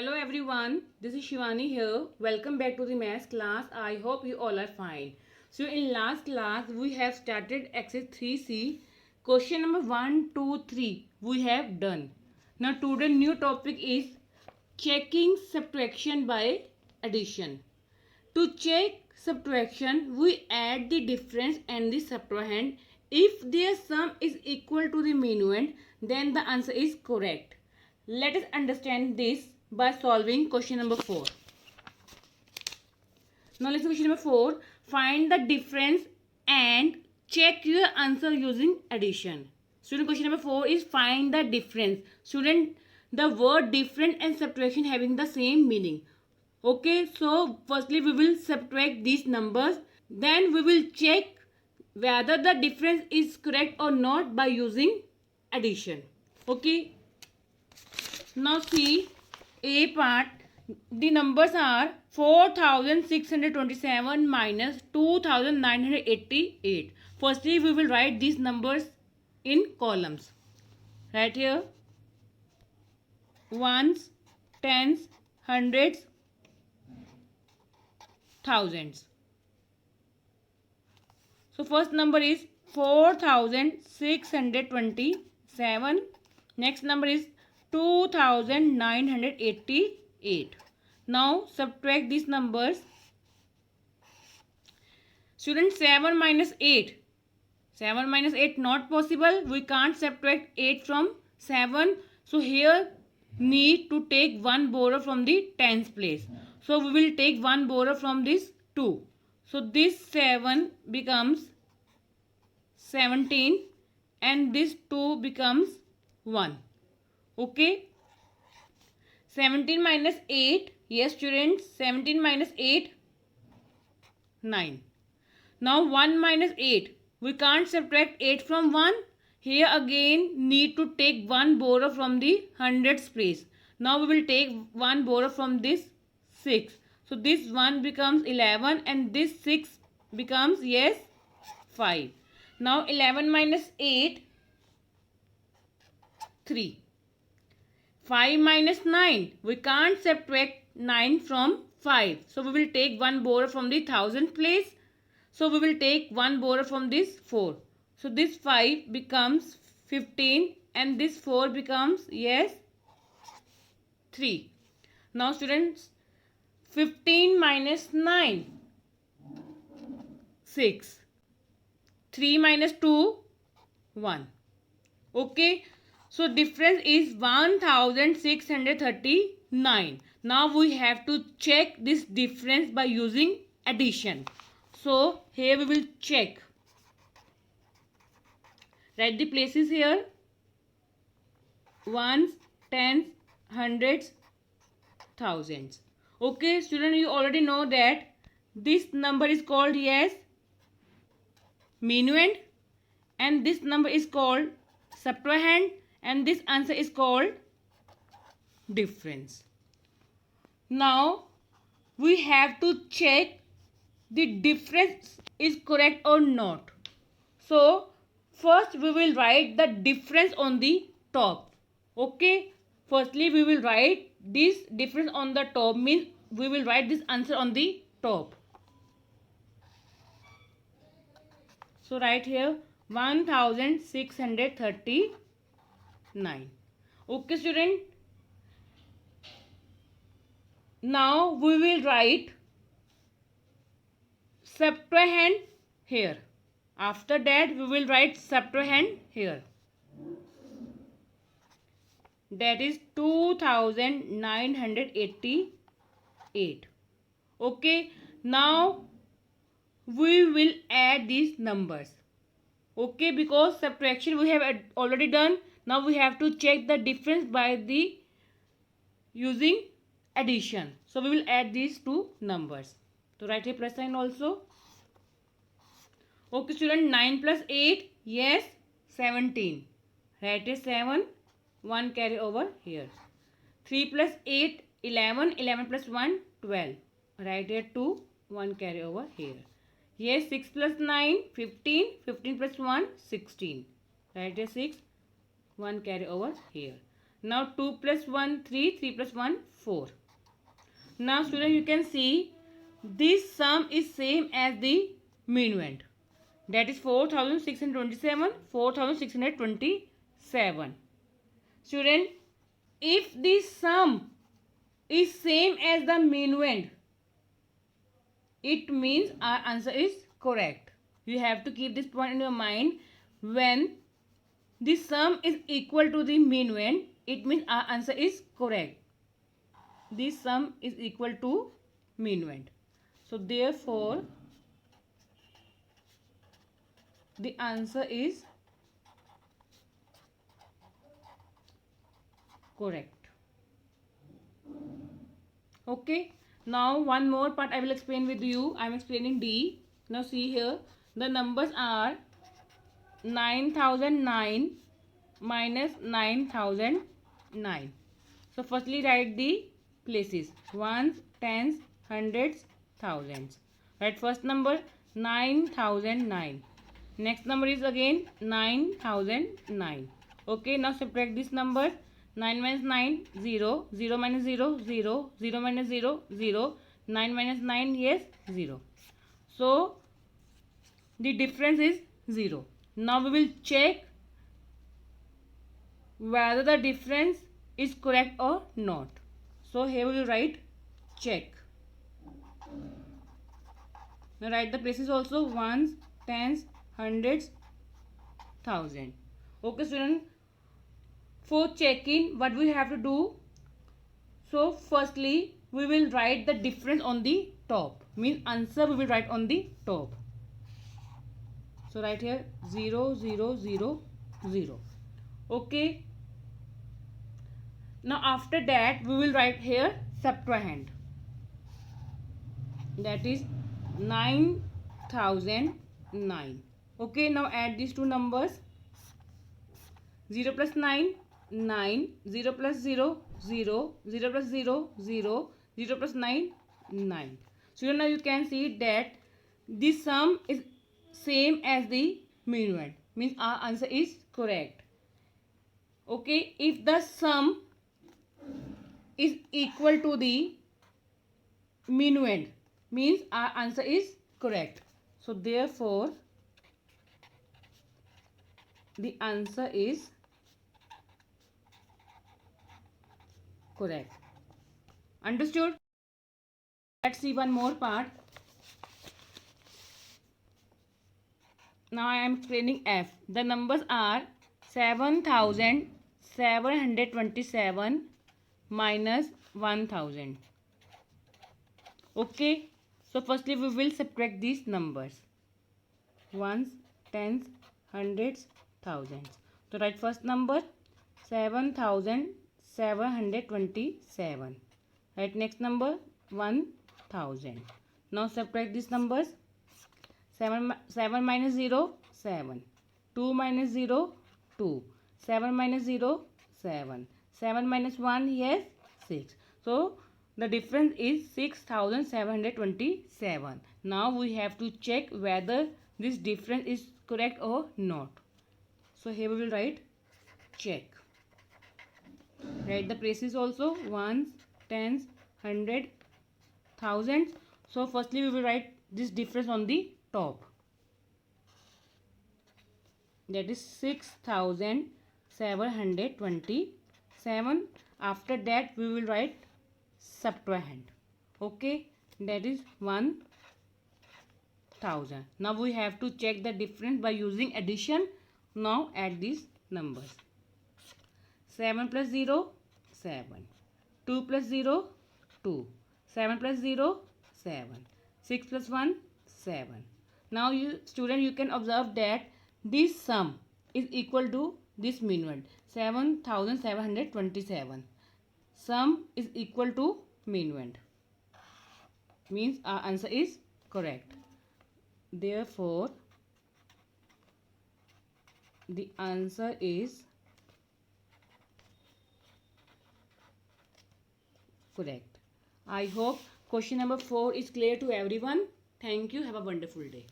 Hello everyone, this is Shivani here. Welcome back to the maths class. I hope you all are fine. So in last class we have started exercise 3C. Question number 1, 2, 3 we have done. Now today new topic is checking subtraction by addition. To check subtraction, we add the difference and the subtrahend. If their sum is equal to the minuend, then the answer is correct. Let us understand this by solving question number 4. Now let's question number 4. Find the difference and check your answer using addition. Student, question number 4 is find the difference. Student, the word different and subtraction having the same meaning. Okay, so firstly we will subtract these numbers. Then we will check whether the difference is correct or not by using addition. Okay. Now see A part. The numbers are 4627 minus 2988. Firstly we will write these numbers in columns. Right here. Ones, tens, hundreds, thousands. So first number is 4627. Next number is 2988. Now subtract these numbers. Student, 7 minus 8. 7 minus 8 not possible. We can't subtract 8 from 7. So here need to take one borrow from the tens place. So we will take one borrow from this 2. So this 7 becomes 17 and this 2 becomes 1. Okay. 17 minus 8. Yes students, 17 minus 8, 9. Now 1 minus 8. We can't subtract 8 from 1. Here again need to take one borrow from the hundreds place. Now we will take one borrow from this 6. So this 1 becomes 11 and this 6 becomes, yes, 5. Now 11 minus 8, 3. 5 minus 9. We can't subtract 9 from 5. So we will take one borrow from the thousand place. So we will take one borrow from this 4. So this 5 becomes 15 and this 4 becomes, yes, 3. Now students, 15 minus 9, 6. 3 minus 2, 1. Okay. So difference is 1639. Now we have to check this difference by using addition. So here we will check. Write the places here. Ones, tens, hundreds, thousands. Okay, student, you already know that this number is called, yes, minuend, and this number is called subtrahend, and this answer is called difference. Now we have to check the difference is correct or not. So first we will write the difference on the top. Okay, firstly we will write this difference on the top, means we will write this answer on the top. So write here 1639. Okay student. Now we will write subtrahend here. After that we will write subtrahend here. That is 2988. Okay. Now we will add these numbers. Okay, because subtraction we have already done. Now we have to check the difference by the using addition. So we will add these two numbers. So write a plus sign also. Okay student, 9 plus 8, yes, 17. Write a 7, 1 carry over here. 3 plus 8, 11, 11 plus 1, 12. Write a 2, 1 carry over here. Yes, 6 plus 9, 15, 15 plus 1, 16. Write a 6, 1 carry over here. Now 2 plus 1, 3, 3 plus 1, 4. Now student, you can see this sum is same as the minuend. That is 4627, 4627. Student, if the sum is same as the minuend, it means our answer is correct. You have to keep this point in your mind. When the sum is equal to the minuend, it means our answer is correct. This sum is equal to minuend. So therefore, the answer is correct. Okay. Now one more part I will explain with you. I am explaining D. Now see here. The numbers are 9009 minus 9009. So firstly write the places. Ones, tens, hundreds, thousands. Write first number 9009. Next number is again 9009. Okay, now subtract this number. 9 minus 9, 0. 0 minus 0, 0. 0 minus 0, 0. 9 minus 9, yes, 0. So, the difference is 0. Now we will check whether the difference is correct or not. So, here we will write check. Now, write the places also. Ones, tens, hundreds, thousand. Okay, student. For checking, what we have to do? So, firstly, we will write the difference on the top. Means answer we will write on the top. So, write here 0, 0, 0, 0. Okay. Now, after that, we will write here subtrahend. That is 9009. Okay. Now, add these two numbers. 0 plus 9, 9. 0 plus 0, 0. 0 plus 0, 0. 0 plus 9, 9. So now you can see that this sum is same as the minuend. Means our answer is correct. Okay. If the sum is equal to the minuend, means our answer is correct. So therefore, the answer is correct. Understood? Let's see one more part. Now I am explaining F. The numbers are 7727 minus 1000. Okay. So firstly we will subtract these numbers. Ones, tens, hundreds, thousands. So write first number 7727. Write next number 1000. Now subtract these numbers. 7 minus 0, 7. 2 minus 0, 2. 7 minus 0, 7. 7 minus 1, yes, 6. So the difference is 6727. Now we have to check whether this difference is correct or not. So here we will write check. Write the places also. Ones, tens, hundred, thousands. So firstly we will write this difference on the top. That is 6727. After that we will write subtrahend. Okay, that is 1000. Now we have to check the difference by using addition. Now add these numbers. 7 plus 0, 7. 2 plus 0, 2. 7 plus 0, 7. 6 plus 1, 7. Now you can observe that this sum is equal to this minuend 7727. Sum is equal to minuend. Means our answer is correct. Therefore, the answer is correct. I hope question number 4 is clear to everyone. Thank you. Have a wonderful day.